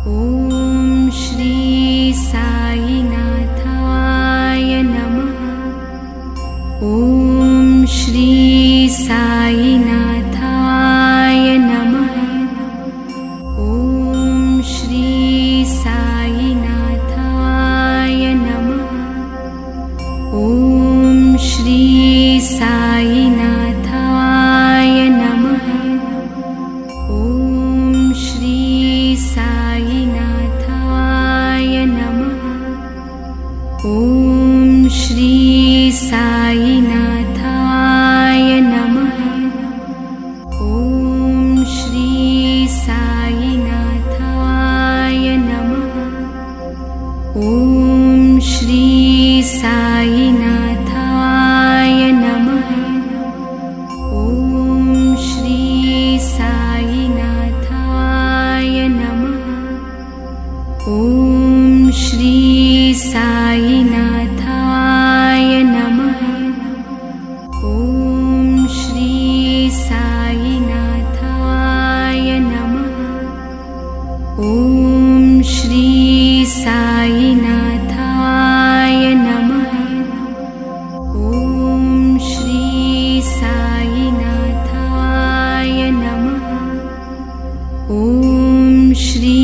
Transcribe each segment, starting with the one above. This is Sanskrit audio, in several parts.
ॐ श्री साईनाथाय नमः। ॐ श्री साईनाथाय नमः। ॐ श्री साईनाथाय नमः। ॐ श्री साईनाथाय नमः। ॐ श्री साईनाथाय नमः। ॐ श्री साईनाथाय नमः। ॐ श्री साईनाथाय नमः। ॐ श्री साईनाथाय नमः। ॐ श्री साईनाथाय नमः। ॐ श्री साईनाथाय नमः। ॐ श्री साईनाथाय नमः। ॐ श्री साईनाथाय नमः। ॐ श्री साईनाथाय नमः। ॐ श्री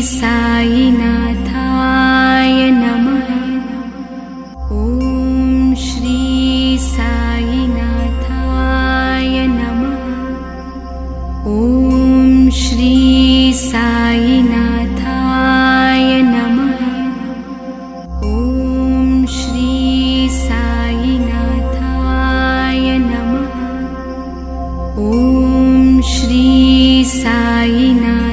साईनाथाय नमः। ॐ श्री साईनाथाय नमः। ॐ श्री साईनाथाय नमः। ॐ श्री साईनाथाय नमः। ॐ श्री साईनाथाय